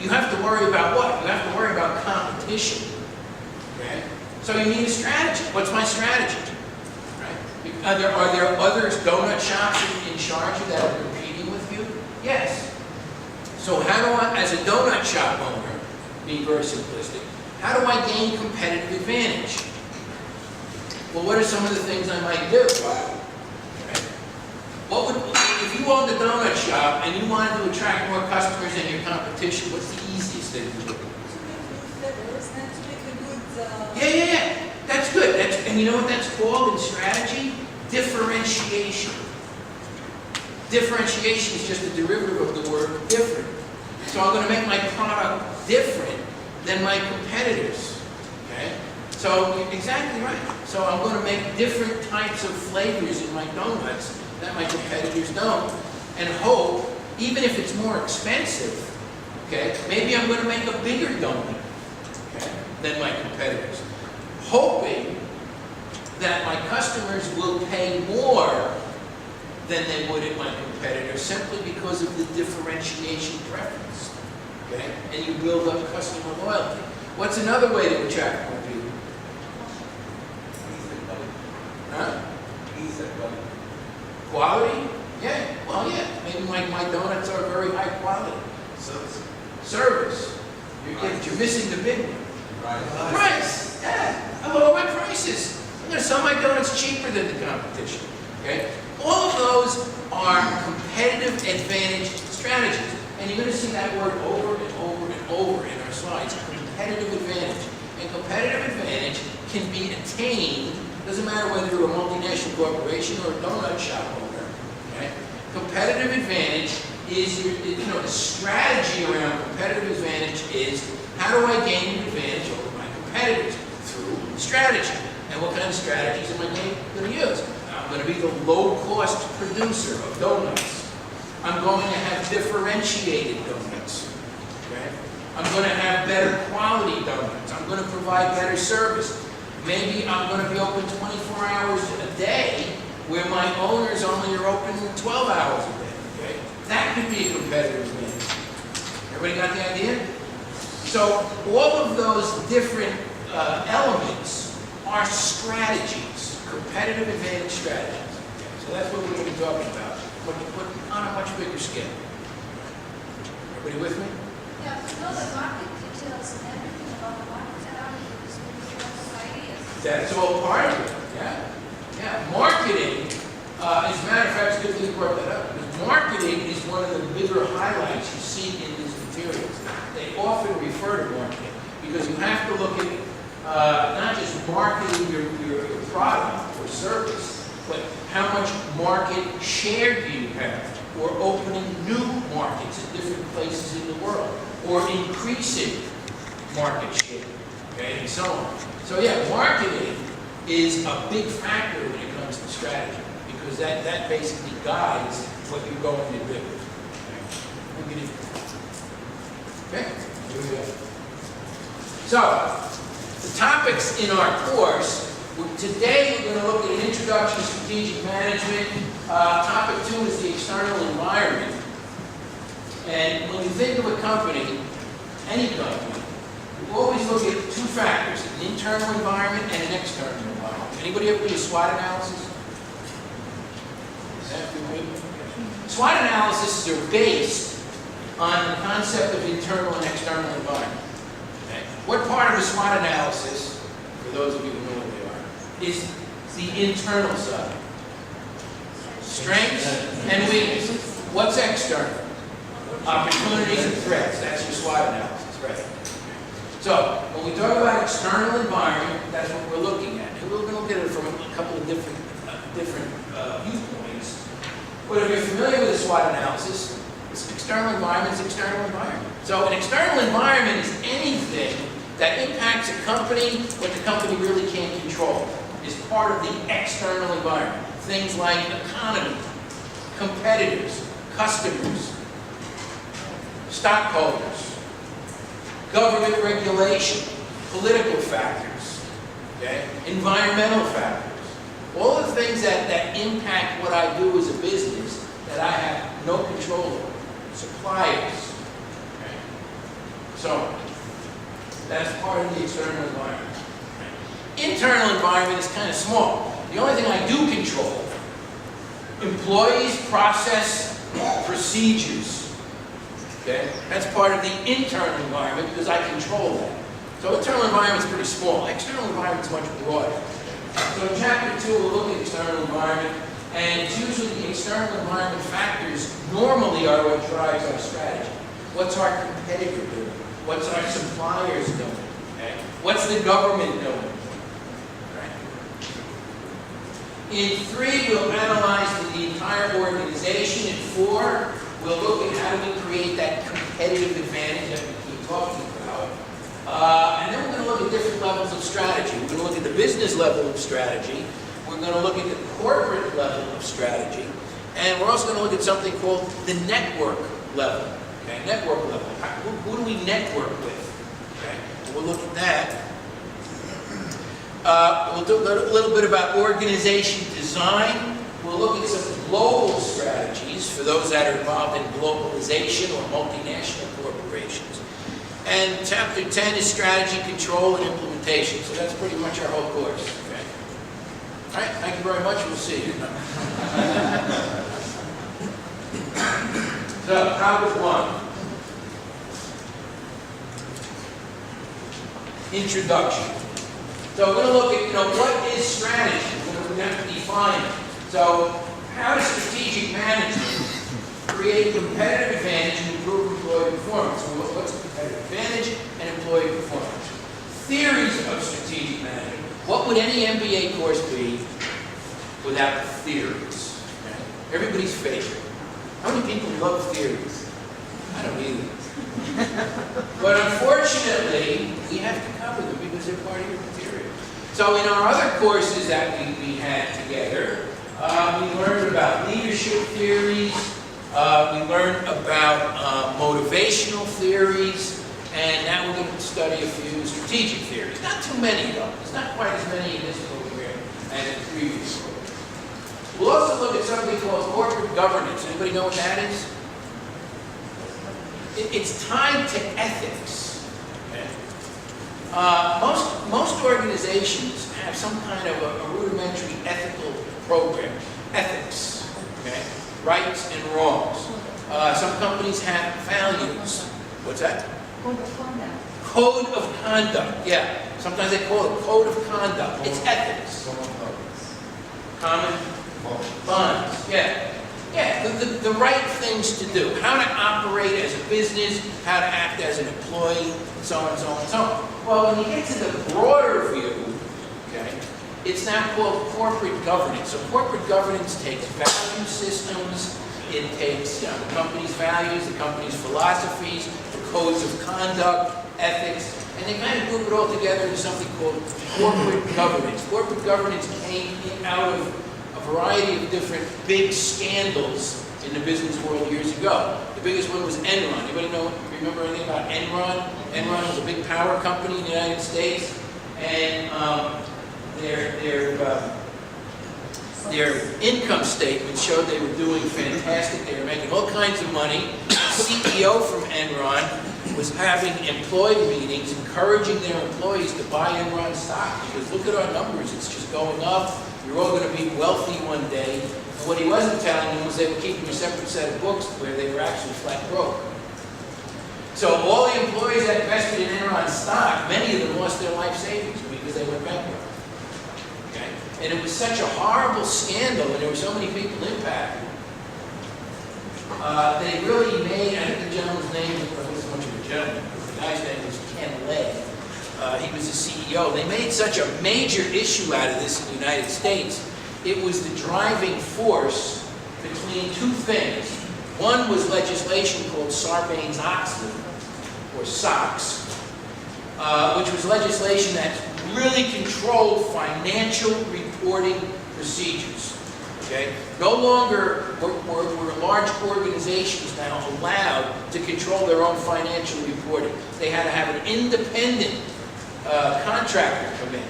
you have to worry about what? You have to worry about competition. Okay? So you need a strategy. What's my strategy? Right? Are there other donut shops in Sharjah that are competing with you? Yes. So how do I, as a donut shop owner, being very simplistic, how do I gain competitive advantage? Well, what are some of the things I might do? Right? What would, if you owned a donut shop and you wanted to attract more customers than your competition, what's the easiest thing to do? Yeah. That's good. And you know what that's called in strategy? Differentiation. Differentiation is just a derivative of the word different. So I'm going to make my product different than my competitors. Okay? So you're exactly right. So I'm going to make different types of flavors in my donuts that my competitors don't, and hope, even if it's more expensive, okay, maybe I'm going to make a bigger donut, okay, than my competitors, hoping that my customers will pay more than they would at my competitor simply because of the differentiation preference. Okay? And you build up customer loyalty. What's another way to attract more people? Huh? Quality? Yeah. Well, yeah. Maybe my donuts are very high quality. Service. You're missing the big one. Price. Yeah. I lower my prices. I'm going to sell my donuts cheaper than the competition. Okay? All of those are competitive advantage strategies. And you're going to see that word over and over and over in our slides, competitive advantage. And competitive advantage can be attained, doesn't matter whether you're a multinational corporation or a donut shop owner. Okay? Competitive advantage is, the strategy around competitive advantage is, how do I gain an advantage over my competitors? Through strategy. And what kind of strategies am I going to use? I'm going to be the low-cost producer of donuts. I'm going to have differentiated donuts. Okay? I'm going to have better quality donuts. I'm going to provide better service. Maybe I'm going to be open 24 hours a day where my owners only are open 12 hours a day. Okay? That could be a competitive advantage. Everybody got the idea? So all of those different elements are strategies, competitive advantage strategies. So that's what we're going to be talking about, but on a much bigger scale. Everybody with me? Yeah, to know the market details and everything about the market and how to use ideas. That's all part of it, yeah. Yeah, marketing, as a matter of fact, it's good that you brought that up, because marketing is one of the bigger highlights you see in these materials. They often refer to marketing, because you have to look at not just marketing your product or service, but how much market share do you have, or opening new markets in different places in the world, or increasing market share, okay, and so on. So yeah, marketing is a big factor when it comes to strategy, because that basically guides what you're going to do. Okay, here we go. So, the topics in our course, today we're going to look at an introduction to strategic management. Topic 2 is the external environment. And when you think of a company, any company, we always look at two factors, an internal environment and an external environment. Anybody ever do a SWOT analysis? SWOT analysis are based on the concept of internal and external environment. Okay? What part of a SWOT analysis, for those of you who know what they are, is the internal side? Strengths and weaknesses. What's external? Opportunities and threats. That's your SWOT analysis, right? So, when we talk about external environment, that's what we're looking at. And we're going to look at it from a couple of different viewpoints. But if you're familiar with the SWOT analysis, it's external environment is external environment. So an external environment is anything that impacts a company, what the company really can't control, is part of the external environment. Things like economy, competitors, customers, stockholders, government regulation, political factors, okay? Environmental factors. All the things that impact what I do as a business that I have no control over. Suppliers. Okay? So that's part of the external environment. Internal environment is kind of small. The only thing I do control, employees, process, procedures. Okay? That's part of the internal environment because I control that. So internal environment is pretty small. External environment is much broader. So in chapter 2, we'll look at external environment, and it's usually the external environment factors normally are what drives our strategy. What's our competitor doing? What's our suppliers doing? Okay? What's the government doing? Right? In 3, we'll analyze the entire organization. In 4, we'll look at how do we create that competitive advantage that we keep talking about. And then we're going to look at different levels of strategy. We're going to look at the business level of strategy. We're going to look at the corporate level of strategy. And we're also going to look at something called the network level. Okay, network level. Who do we network with? Okay, we'll look at that. We'll do a little bit about organization design. We'll look at some global strategies for those that are involved in globalization or multinational corporations. And chapter 10 is strategy, control, and implementation. So that's pretty much our whole course. Okay? All right, thank you very much. We'll see you. So, topic 1. Introduction. So we're going to look at, what is strategy? We're going to have to define it. So, how does strategic management create competitive advantage and improve employee performance? So what's competitive advantage and employee performance? Theories of strategic management. What would any MBA course be without the theories? Okay? Everybody's favorite. How many people love theories? I don't either. But unfortunately, we have to cover them because they're part of your material. So in our other courses that we had together, we learned about leadership theories, we learned about motivational theories, and now we're going to study a few strategic theories. Not too many though. There's not quite as many in this program as in previous programs. We'll also look at something called corporate governance. Anybody know what that is? It's tied to ethics. Okay. Most organizations have some kind of a rudimentary ethical program. Ethics, okay? Rights and wrongs. Some companies have values. What's that? Code of conduct. Code of conduct, yeah. Sometimes they call it code of conduct. It's ethics. Common bonds, yeah. Yeah, the right things to do. How to operate as a business, how to act as an employee, and so on and so on and so on. Well, when you get to the broader view, okay, it's now called corporate governance. So corporate governance takes value systems, it takes the company's values, the company's philosophies, the codes of conduct, ethics, and they kind of group it all together into something called corporate governance. Corporate governance came out of a variety of different big scandals in the business world years ago. The biggest one was Enron. Anybody remember anything about Enron? Enron was a big power company in the United States, and their income statement showed they were doing fantastic. They were making all kinds of money. The CEO from Enron was having employee meetings encouraging their employees to buy Enron stock because look at our numbers, it's just going up. You're all going to be wealthy one day. And what he wasn't telling them was they were keeping a separate set of books where they were actually flat broke. So all the employees that invested in Enron stock, many of them lost their life savings because they went bankrupt. Okay? And it was such a horrible scandal, and there were so many people impacted. They really made, I think the gentleman's name, it wasn't so much of a gentleman, the guy's name was Ken Lay. He was the CEO. They made such a major issue out of this in the United States. It was the driving force between two things. One was legislation called Sarbanes-Oxley, or SOX, which was legislation that really controlled financial reporting procedures. Okay? No longer were large organizations now allowed to control their own financial reporting. They had to have an independent contractor come in,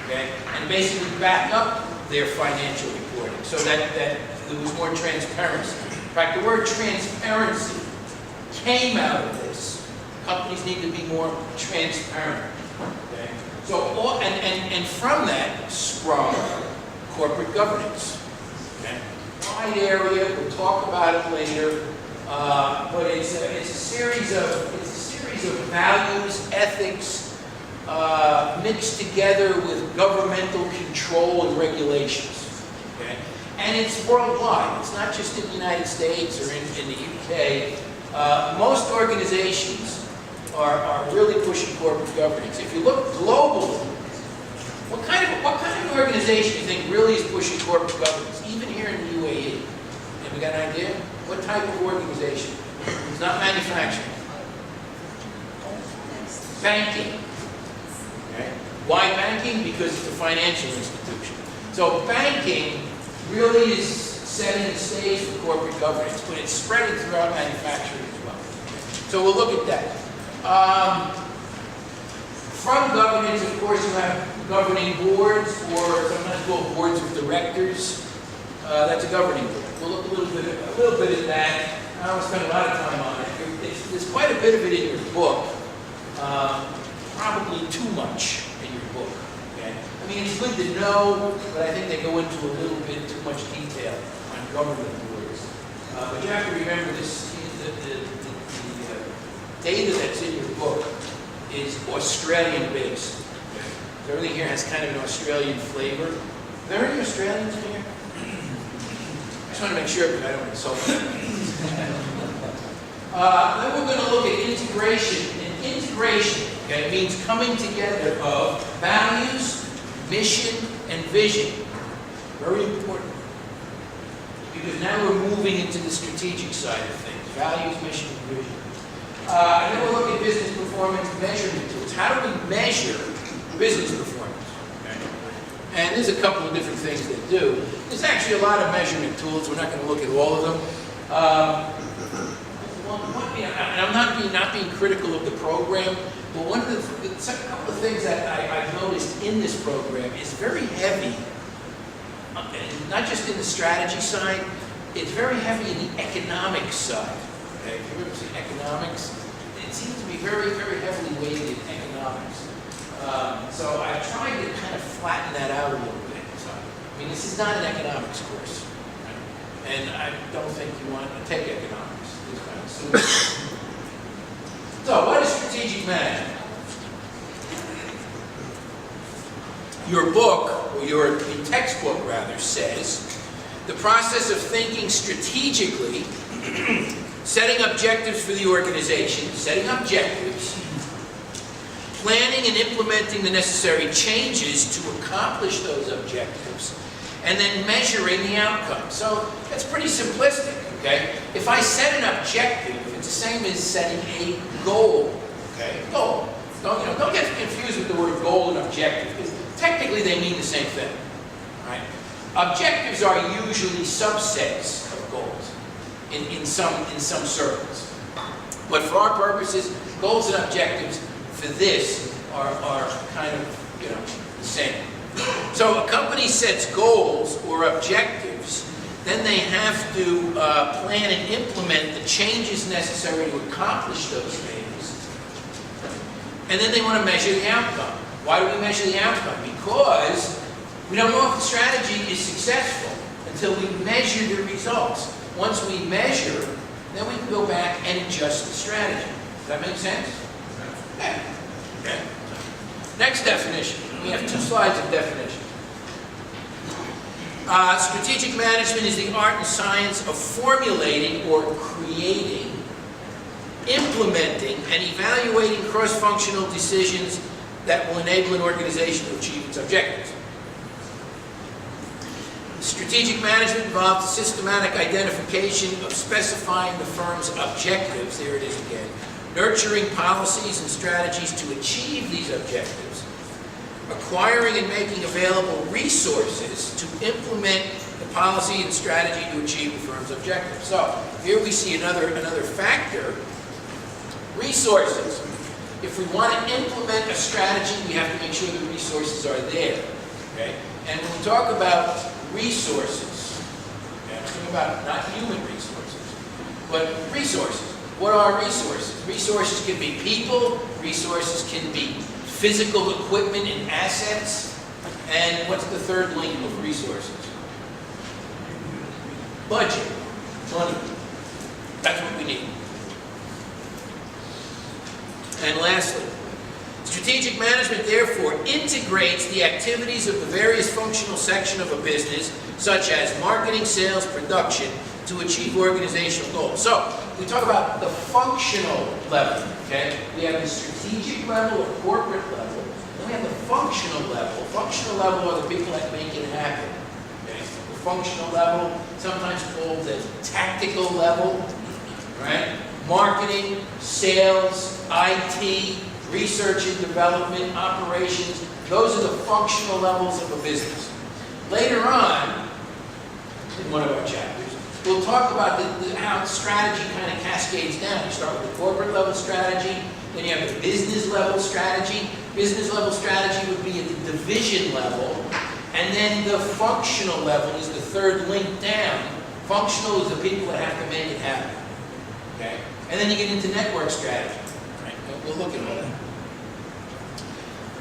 okay, and basically back up their financial reporting so that there was more transparency. In fact, the word transparency came out of this Companies need to be more transparent. Okay? So, and from that sprung corporate governance. Okay? Wide area. We'll talk about it later. But it's a series of values, ethics, mixed together with governmental control and regulations. Okay? And it's worldwide. It's not just in the United States or in the UK. Most organizations are really pushing corporate governance. If you look globally, what kind of organization do you think really is pushing corporate governance, even here in the UAE? Have we got an idea? What type of organization? It's not manufacturing. Banking. Okay. Why banking? Because it's a financial institution. So banking really is setting the stage for corporate governance, but it's spreading throughout manufacturing as well. So we'll look at that. From governance, of course, you have governing boards, or sometimes called boards of directors. That's a governing board. We'll look a little bit at that. I don't want to spend a lot of time on it. There's quite a bit of it in your book. Probably too much in your book. Okay? I mean, it's good to know, but I think they go into a little bit too much detail on governing boards. But you have to remember this: the data that's in your book is Australian-based. Everything here has kind of an Australian flavor. Are there any Australians in here? I just want to make sure because I don't insult them. Then we're going to look at integration. And integration, okay, means coming together of values, mission, and vision. Very important. Because now we're moving into the strategic side of things. Values, mission, and vision. And then we'll look at business performance measurement tools. How do we measure business performance? Okay. And there's a couple of different things they do. There's actually a lot of measurement tools. We're not going to look at all of them. And I'm not being critical of the program, but a couple of things that I've noticed in this program is very heavy. Not just in the strategy side, it's very heavy in the economics side. Okay, if you ever see economics, it seems to be very, very heavily weighted in economics. So I've tried to kind of flatten that out a little bit. So, I mean, this is not an economics course, right? And I don't think you want to take economics. This kind of student. So, what is strategic management? Your book, or your textbook rather, says the process of thinking strategically, setting objectives for the organization, setting objectives, planning and implementing the necessary changes to accomplish those objectives, and then measuring the outcome. So that's pretty simplistic, okay? If I set an objective, it's the same as setting a goal, okay? Goal. Don't get confused with the word goal and objective, because technically they mean the same thing, right? Objectives are usually subsets of goals in some circles. But for our purposes, goals and objectives for this are kind of the same. So a company sets goals or objectives, then they have to plan and implement the changes necessary to accomplish those things. And then they want to measure the outcome. Why do we measure the outcome? Because we don't know if the strategy is successful until we measure the results. Once we measure, then we can go back and adjust the strategy. Does that make sense? Yeah. Okay. Next definition. We have 2 slides of definition. Strategic management is the art and science of formulating or creating, implementing, and evaluating cross-functional decisions that will enable an organization to achieve its objectives. Strategic management involves the systematic identification of specifying the firm's objectives, there it is again, nurturing policies and strategies to achieve these objectives, acquiring and making available resources to implement the policy and strategy to achieve the firm's objectives. So here we see another factor, resources. If we want to implement a strategy, we have to make sure the resources are there. Okay? And when we talk about resources, okay, I'm talking about not human resources, but resources. What are resources? Resources can be people, resources can be physical equipment and assets. And what's the third link of resources? Budget, money. That's what we need. And lastly, strategic management therefore integrates the activities of the various functional sections of a business, such as marketing, sales, production, to achieve organizational goals. So, we talk about the functional level, okay? We have the strategic level or corporate level, then we have the functional level. Functional level are the people that make it happen, okay? The functional level, sometimes called the tactical level, right? Marketing, sales, IT, research and development, operations, those are the functional levels of a business. Later on, in one of our chapters, we'll talk about how strategy kind of cascades down. You start with the corporate level strategy, then you have the business level strategy. Business level strategy would be at the division level, and then the functional level is the third link down. Functional is the people that have to make it happen. Okay? And then you get into network strategy. Right? We'll look at all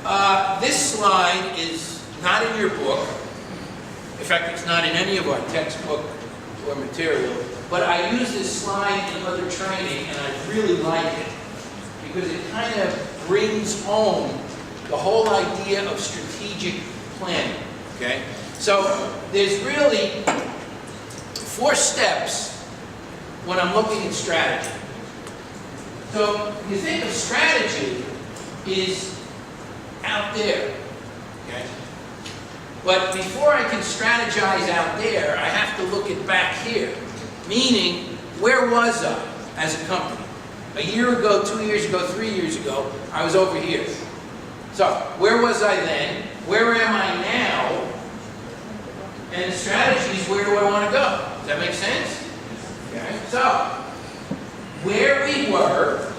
that. This slide is not in your book. In fact, it's not in any of our textbook or material, but I use this slide in other training, and I really like it because it kind of brings home the whole idea of strategic planning. Okay? So there's really 4 steps when I'm looking at strategy. So you think of strategy is out there, okay? But before I can strategize out there, I have to look at back here. Meaning, where was I as a company? A year ago, 2 years ago, 3 years ago, I was over here. So, where was I then? Where am I now? And the strategy is, where do I want to go? Does that make sense? Okay. So, where we were,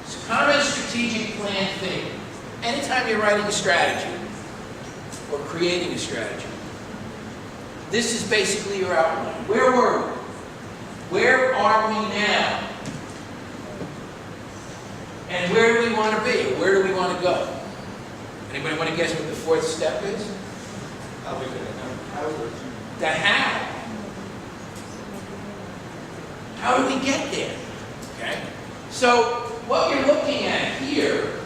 it's a common strategic plan thing. Anytime you're writing a strategy or creating a strategy, this is basically your outline. Where were we? Where are we now? And where do we want to be? Where do we want to go? Anybody want to guess what the 4th step is? The how. How do we get there? Okay? So, what you're looking at here,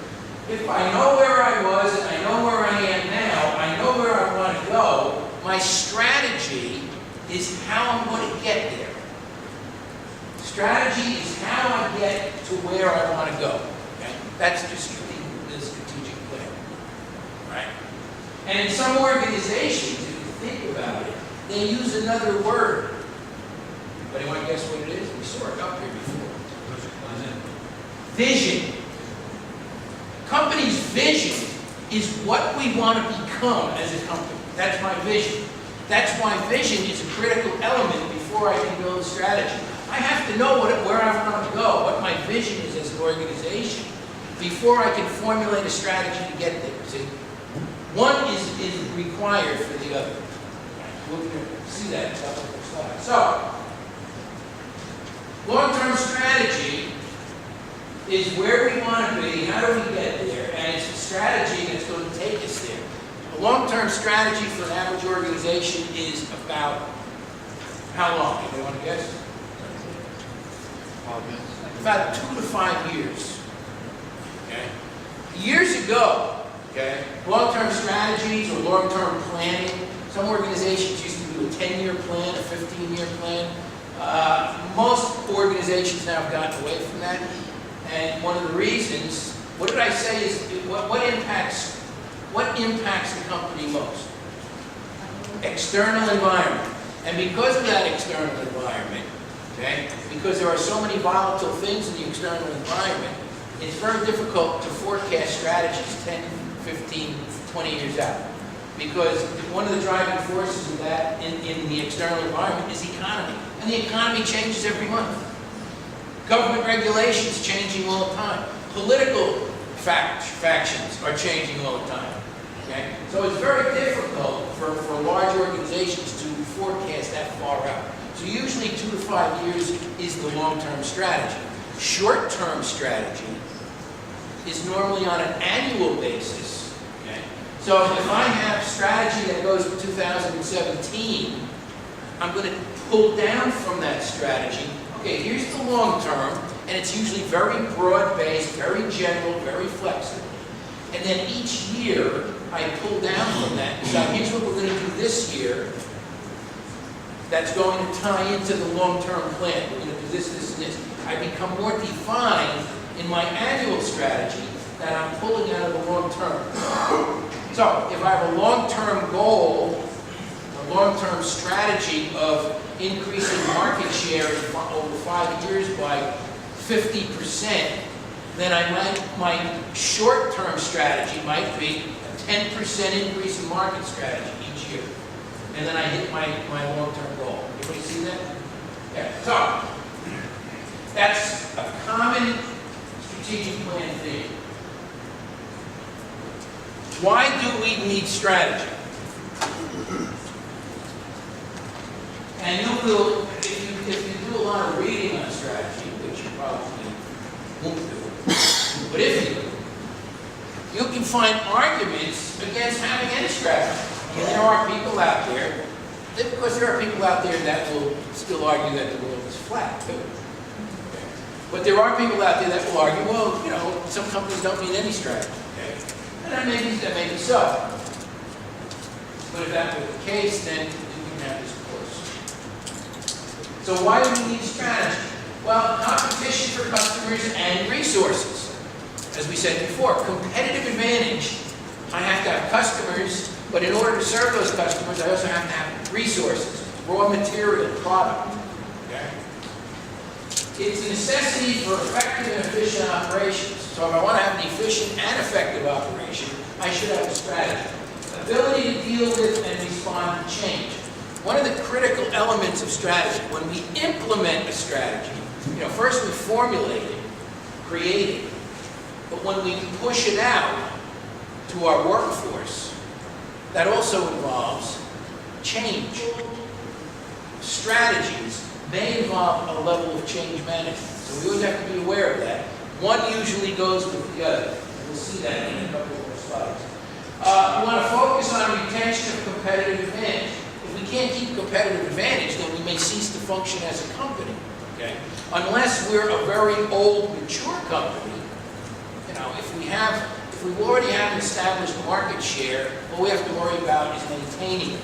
if I know where I was and I know where I am now, I know where I want to go, my strategy is how I'm going to get there. Strategy is how I get to where I want to go. Okay? That's just the strategic plan. Right? And in some organizations, if you think about it, they use another word. Anybody want to guess what it is? We saw it up here before. Vision. Company's vision is what we want to become as a company. That's my vision. That's why vision is a critical element before I can build a strategy. I have to know where I want to go, what my vision is as an organization, before I can formulate a strategy to get there. See? One is required for the other. We'll see that in a couple of slides. So, long-term strategy is where we want to be, how do we get there, and it's a strategy that's going to take us there. A long-term strategy for an average organization is about how long? Anybody want to guess? About 2 to 5 years. Okay? Years ago, okay, long-term strategies or long-term planning, some organizations used to do a 10-year plan, a 15-year plan. Most organizations now have gotten away from that. And one of the reasons, what did I say is, what impacts the company most? External environment. And because of that external environment, okay, because there are so many volatile things in the external environment, it's very difficult to forecast strategies 10, 15, 20 years out. Because one of the driving forces of that in the external environment is economy. And the economy changes every month. Government regulations changing all the time. Political factions are changing all the time. Okay? So it's very difficult for large organizations to forecast that far out. So usually 2 to 5 years is the long-term strategy. Short-term strategy is normally on an annual basis. Okay? So if I have strategy that goes to 2017, I'm going to pull down from that strategy. Okay, here's the long term, and it's usually very broad-based, very general, very flexible. And then each year, I pull down from that and say, here's what we're going to do this year that's going to tie into the long-term plan. We're going to do this, this, and this. I become more defined in my annual strategy that I'm pulling out of the long term. So if I have a long-term goal, a long-term strategy of increasing market share over 5 years by 50%, then my short-term strategy might be a 10% increase in market strategy each year. And then I hit my long-term goal. Everybody see that? Yeah. So that's a common strategic plan theme. Why do we need strategy? And you will, if you do a lot of reading on strategy, which you probably won't do, but if you do, you can find arguments against having any strategy. And there are people out there, because there are people out there that will still argue that the world is flat, too. But there are people out there that will argue, well, you know, some companies don't need any strategy. Okay? And that may be so. But if that were the case, then we wouldn't have this course. So why do we need strategy? Well, competition for customers and resources. As we said before, competitive advantage. I have to have customers, but in order to serve those customers, I also have to have resources, raw material, product. Okay? It's a necessity for effective and efficient operations. So if I want to have an efficient and effective operation, I should have a strategy. Ability to deal with and respond to change. One of the critical elements of strategy, when we implement a strategy, first we formulate it, create it, but when we push it out to our workforce, that also involves change. Strategies may involve a level of change management, so we always have to be aware of that. One usually goes with the other, and we'll see that in a couple more slides. We want to focus on retention of competitive advantage. If we can't keep competitive advantage, then we may cease to function as a company. Okay? Unless we're a very old, mature company, if we already have an established market share, what we have to worry about is maintaining it.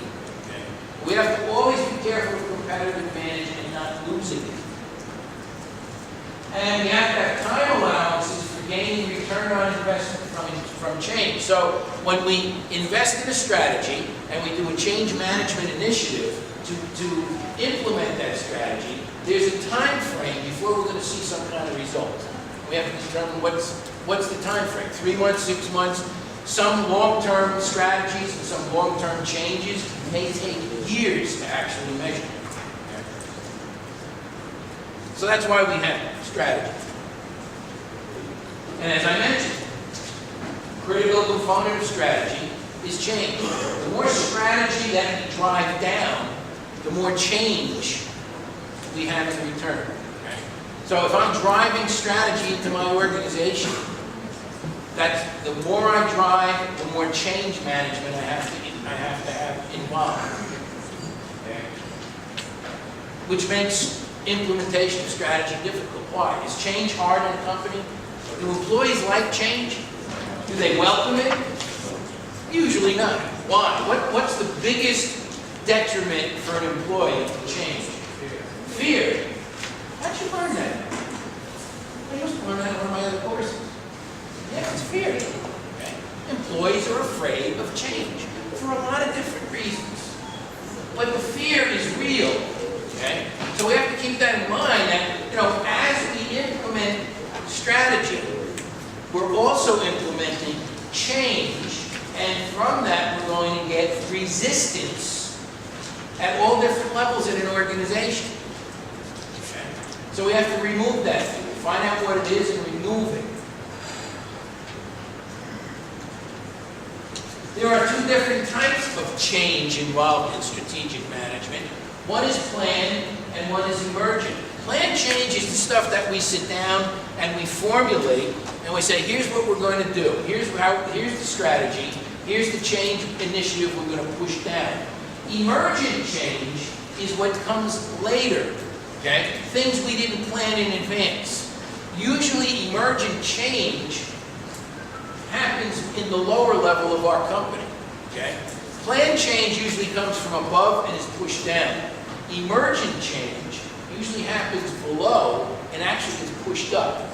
Okay? We have to always be careful of competitive advantage and not losing it. And we have to have time allowances for gaining return on investment from change. So when we invest in a strategy and we do a change management initiative to implement that strategy, there's a time frame before we're going to see some kind of result. We have to determine what's the time frame, 3 months, 6 months. Some long-term strategies and some long-term changes may take years to actually measure. Okay? So that's why we have strategy. And as I mentioned, critical component of strategy is change. The more strategy that we drive down, the more change we have in return. Okay? So if I'm driving strategy into my organization, the more I drive, the more change management I have to have involved. Okay? Which makes implementation of strategy difficult. Why? Is change hard in a company? Do employees like change? Do they welcome it? Usually not. Why? What's the biggest detriment for an employee to change? Fear. How'd you learn that? I used to learn that in one of my other courses. Yeah, it's fear. Okay? Employees are afraid of change for a lot of different reasons. But the fear is real. Okay? So we have to keep that in mind that, as we implement strategy, we're also implementing change, and from that we're going to get resistance at all different levels in an organization. Okay? So we have to remove that fear, find out what it is and remove it. There are 2 different types of change involved in strategic management. One is planned and one is emergent. Plan change is the stuff that we sit down and we formulate, and we say, here's what we're going to do. Here's the strategy. Here's the change initiative we're going to push down. Emergent change is what comes later, okay? Things we didn't plan in advance. Usually emergent change happens in the lower level of our company, okay? Plan change usually comes from above and is pushed down. Emergent change usually happens below and actually gets pushed up.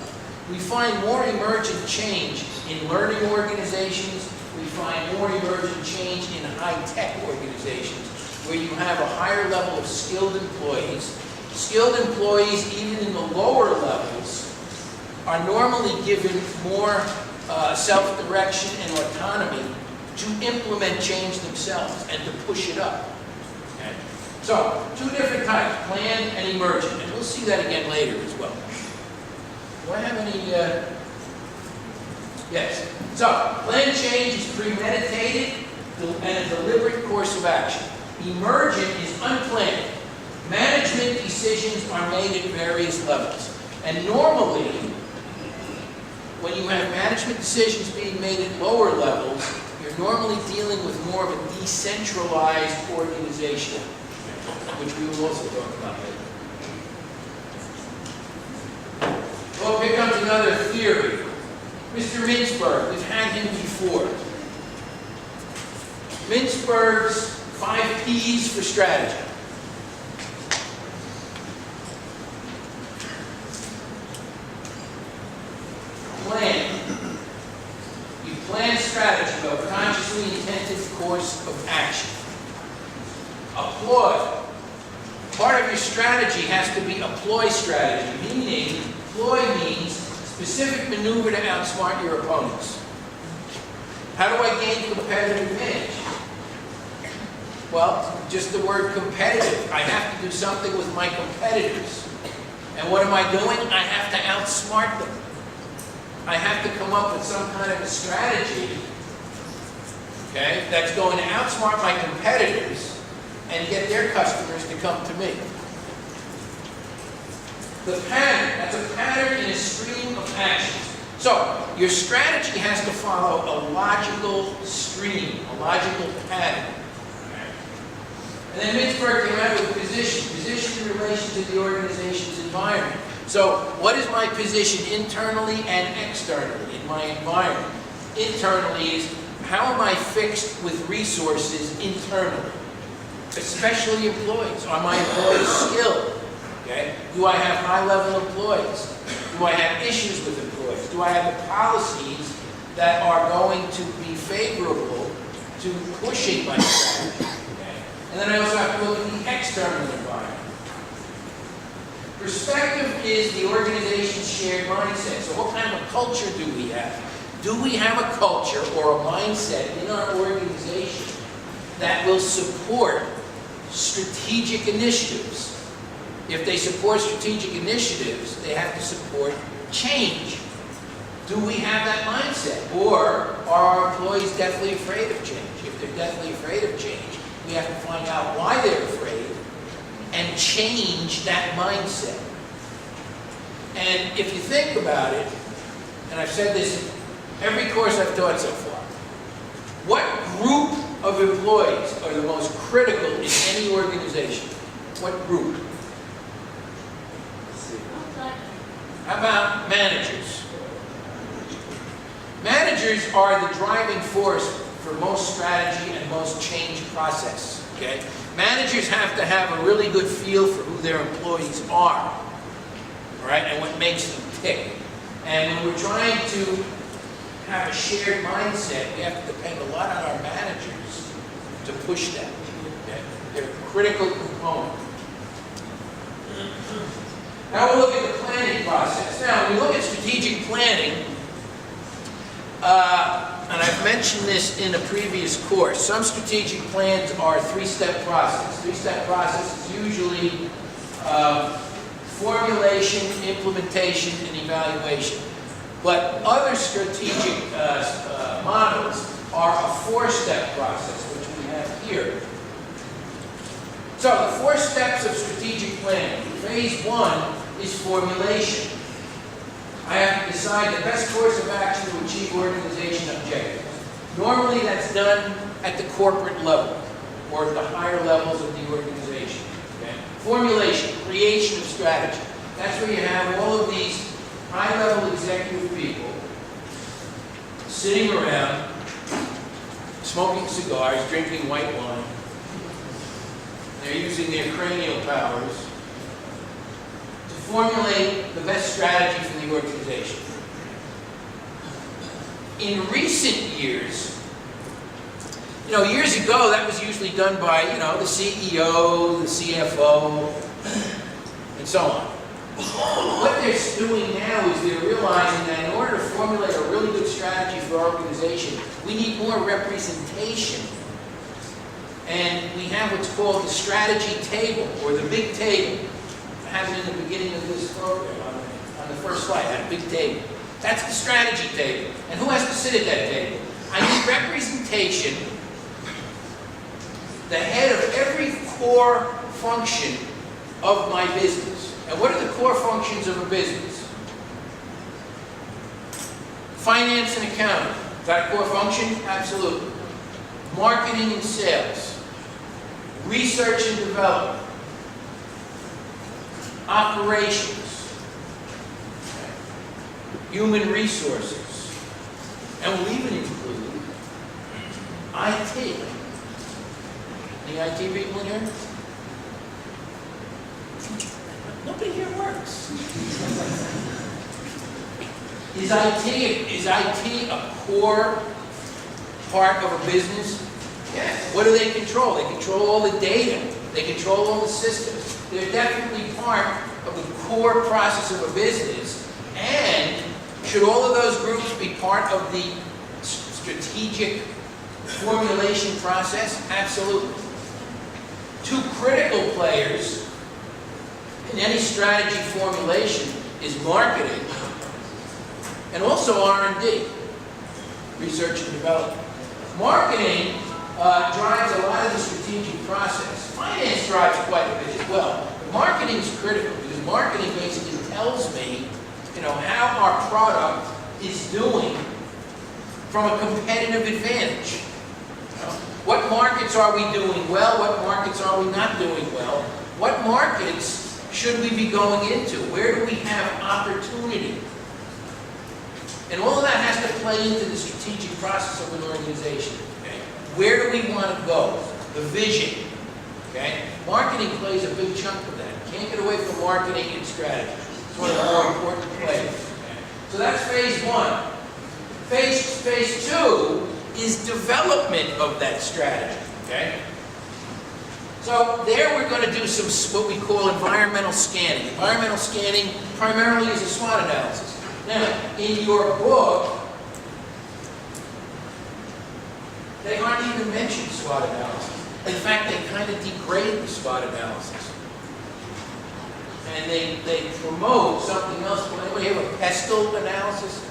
We find more emergent change in learning organizations. We find more emergent change in high-tech organizations where you have a higher level of skilled employees. Skilled employees, even in the lower levels, are normally given more self-direction and autonomy to implement change themselves and to push it up. Okay? So, two different types, planned and emergent, and we'll see that again later as well. Do I have any, yes. So, planned change is premeditated and a deliberate course of action. Emergent is unplanned. Management decisions are made at various levels. And normally, when you have management decisions being made at lower levels, you're normally dealing with more of a decentralized organization, which we will also talk about later. Well, here comes another theory. Mr. Mintzberg, we've had him before. Mintzberg's 5 P's for strategy. Plan. You plan strategy, a consciously intended course of action. Applaud. Part of your strategy has to be a ploy strategy, meaning ploy means specific maneuver to outsmart your opponents. How do I gain competitive advantage? Well, just the word competitive. I have to do something with my competitors. And what am I doing? I have to outsmart them. I have to come up with some kind of a strategy, okay, that's going to outsmart my competitors and get their customers to come to me. The pattern, that's a pattern in a stream of actions. So, your strategy has to follow a logical stream, a logical pattern. And then Mintzberg came out with position. Position in relation to the organization's environment. So, what is my position internally and externally in my environment? Internally is, how am I fixed with resources internally? Especially employees. Are my employees skilled? Okay? Do I have high-level employees? Do I have issues with employees? Do I have the policies that are going to be favorable to pushing my strategy? Okay? And then I also have to look at the external environment. Perspective is the organization's shared mindset. So what kind of a culture do we have? Do we have a culture or a mindset in our organization that will support strategic initiatives? If they support strategic initiatives, they have to support change. Do we have that mindset? Or are our employees deathly afraid of change? If they're deathly afraid of change, we have to find out why they're afraid and change that mindset. And if you think about it, and I've said this in every course I've taught so far, what group of employees are the most critical in any organization? What group? How about managers? Managers are the driving force for most strategy and most change process. Okay? Managers have to have a really good feel for who their employees are, all right, and what makes them tick. And when we're trying to have a shared mindset, we have to depend a lot on our managers to push that. Okay? They're a critical component. Now we'll look at the planning process. Now, when we look at strategic planning, and I've mentioned this in a previous course, some strategic plans are a 3-step process. 3-step process is usually formulation, implementation, and evaluation. But other strategic models are a 4-step process, which we have here. So the 4 steps of strategic planning. Phase 1 is formulation. I have to decide the best course of action to achieve organization objectives. Normally that's done at the corporate level or at the higher levels of the organization. Okay? Formulation, creation of strategy. That's where you have all of these high-level executive people sitting around, smoking cigars, drinking white wine. They're using their cranial powers to formulate the best strategy for the organization. In recent years, years ago, that was usually done by, the CEO, the CFO, and so on. What they're doing now is they're realizing that in order to formulate a really good strategy for our organization, we need more representation. And we have what's called the strategy table, or the big table. I have it in the beginning of this program, on the first slide, I had a big table. That's the strategy table. And who has to sit at that table? I need representation, the head of every core function of my business. And what are the core functions of a business? Finance and accounting. Is that a core function? Absolutely. Marketing and sales. Research and development. Operations. Human resources. And we'll even include IT. Any IT people in here? Nobody here works. Is IT a core part of a business? Yes. What do they control? They control all the data. They control all the systems. They're definitely part of the core process of a business. And should all of those groups be part of the strategic formulation process? Absolutely. 2 critical players in any strategy formulation is marketing and also R&D, research and development. Marketing drives a lot of the strategic process. Finance drives quite a bit as well. But marketing is critical because marketing basically tells me, how our product is doing from a competitive advantage. What markets are we doing well? What markets are we not doing well? What markets should we be going into? Where do we have opportunity? And all of that has to play into the strategic process of an organization. Okay? Where do we want to go? The vision. Okay? Marketing plays a big chunk of that. You can't get away from marketing and strategy. It's one of the more important plays. Okay? So that's phase 1. Phase 2 is development of that strategy. Okay? So there we're going to do some what we call environmental scanning. Environmental scanning primarily is a SWOT analysis. Now, in your book, they aren't even mentioned SWOT analysis. In fact, they kind of degrade the SWOT analysis. And they promote something else. Will anybody have a PESTLE analysis?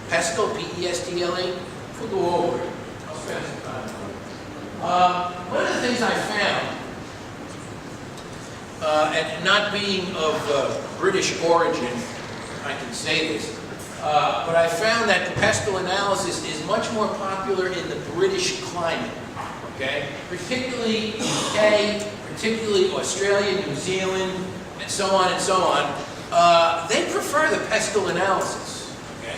PESTLE, P-E-S-T-L-E? We'll go over it. I'll spend some time on it. One of the things I found, and not being of British origin, I can say this, but I found that the PESTLE analysis is much more popular in the British climate, okay? Particularly UK, particularly Australia, New Zealand, and so on and so on. They prefer the PESTLE analysis, okay?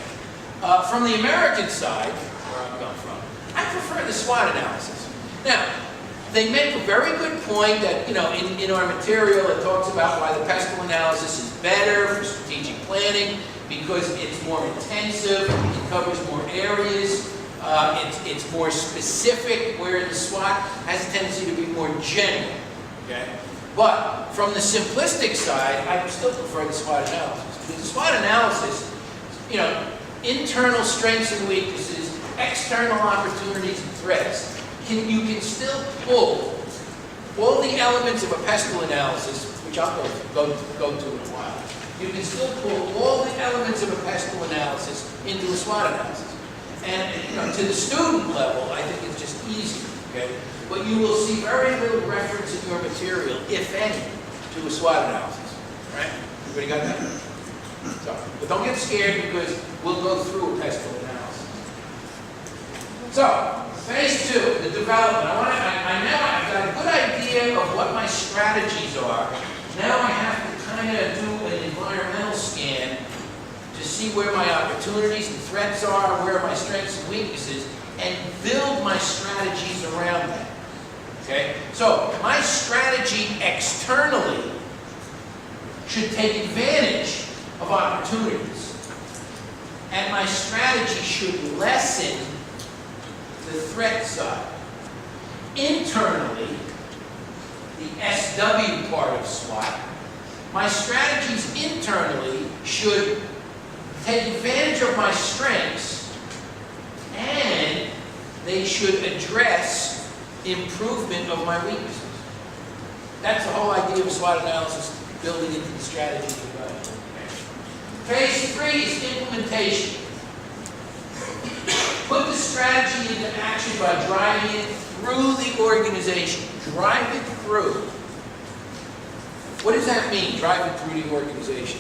From the American side, where I come from, I prefer the SWOT analysis. Now, they make a very good point that, in our material it talks about why the PESTLE analysis is better for strategic planning because it's more intensive, it covers more areas, it's more specific, where the SWOT has a tendency to be more general, okay? But from the simplistic side, I still prefer the SWOT analysis. Because the SWOT analysis, internal strengths and weaknesses, external opportunities and threats, you can still pull all the elements of a PESTLE analysis, which I'll go to in a while. You can still pull all the elements of a PESTLE analysis into a SWOT analysis. And to the student level, I think it's just easier. okay? But you will see very little reference in your material, if any, to a SWOT analysis, right? Everybody got that? So, but don't get scared because we'll go through a textbook analysis. So, phase 2, the development. I now I've got a good idea of what my strategies are. Now I have to kind of do an environmental scan to see where my opportunities and threats are, where are my strengths and weaknesses, and build my strategies around that. Okay? So, my strategy externally should take advantage of opportunities. And my strategy should lessen the threat side. Internally, the SW part of SWOT, my strategies internally should take advantage of my strengths, and they should address improvement of my weaknesses. That's the whole idea of SWOT analysis, building into the strategy development. Phase 3 is implementation. Put the strategy into action by driving it through the organization. Drive it through. What does that mean, drive it through the organization?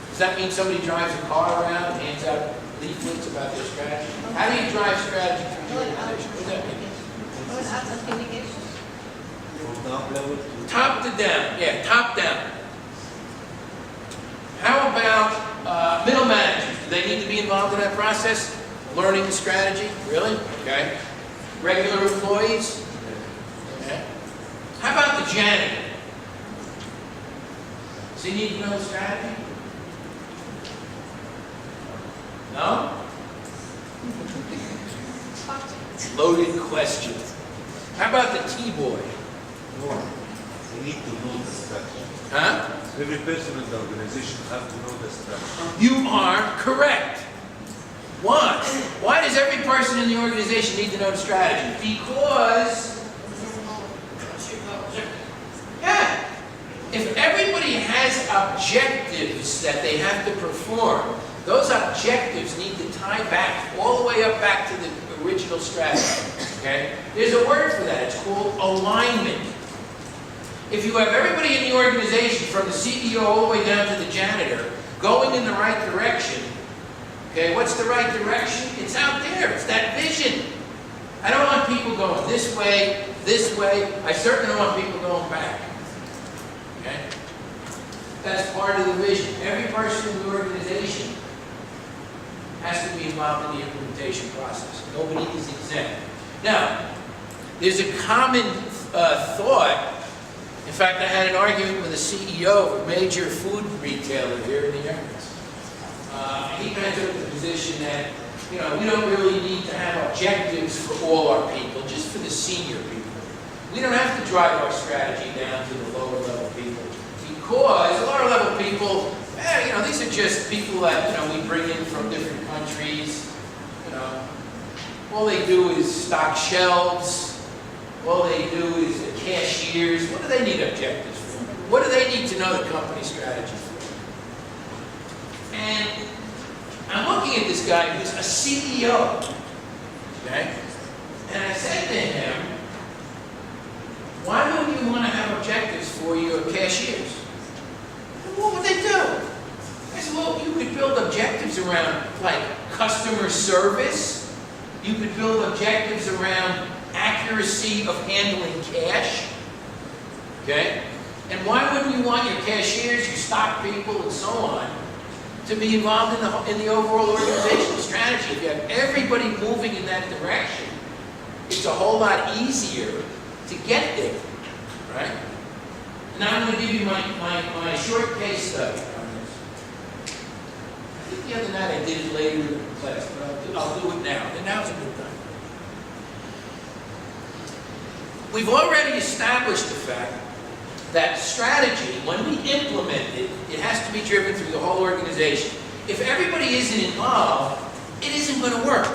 Does that mean somebody drives a car around and hands out leaflets about their strategy? How do you drive strategy through the organization? What does that mean? Top to down, yeah, top down. How about middle managers? Do they need to be involved in that process? Learning the strategy? Really? Okay. Regular employees? Okay. How about the janitor? Does he need to know the strategy? No? Loaded question. How about the T-boy? No, they need to know the structure. Huh? Every person in the organization has to know the structure. You are correct. Why? Why does every person in the organization need to know the strategy? Because, yeah, if everybody has objectives that they have to perform, those objectives need to tie back all the way up back to the original strategy. Okay? There's a word for that. It's called alignment. If you have everybody in the organization, from the CEO all the way down to the janitor, going in the right direction, okay, what's the right direction? It's out there. It's that vision. I don't want people going this way, this way. I certainly don't want people going back. Okay? That's part of the vision. Every person in the organization has to be involved in the implementation process. Nobody is exempt. Now, there's a common thought. In fact, I had an argument with a CEO of a major food retailer here in the Emirates. He kind of took the position that, you know, we don't really need to have objectives for all our people, just for the senior people. We don't have to drive our strategy down to the lower level people, because the lower level people, you know, these are just people that, you know, we bring in from different countries. You know, all they do is stock shelves. All they do is cashiers. What do they need objectives for? What do they need to know the company strategy for? And I'm looking at this guy who's a CEO, okay? And I said to him, why wouldn't you want to have objectives for your cashiers? And what would they do? I said, well, you could build objectives around, like, customer service. You could build objectives around accuracy of handling cash, okay? And why wouldn't you want your cashiers, your stock people, and so on, to be involved in the overall organizational strategy? If you have everybody moving in that direction, it's a whole lot easier to get there, right? Now I'm going to give you my short case study on this. I think the other night I did it later in the class, but I'll do it now. And now's a good time. We've already established the fact that strategy, when we implement it, it has to be driven through the whole organization. If everybody isn't involved, it isn't going to work,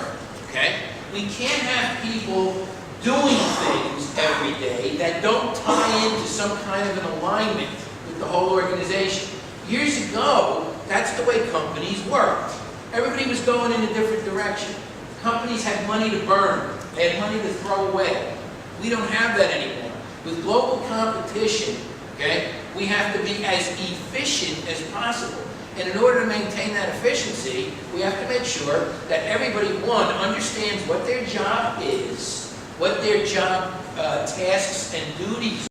okay? We can't have people doing things every day that don't tie into some kind of an alignment with the whole organization. Years ago, that's the way companies worked. Everybody was going in a different direction. Companies had money to burn. They had money to throw away. We don't have that anymore. With global competition, okay, we have to be as efficient as possible. And in order to maintain that efficiency, we have to make sure that everybody, one, understands what their job is, what their job tasks and duties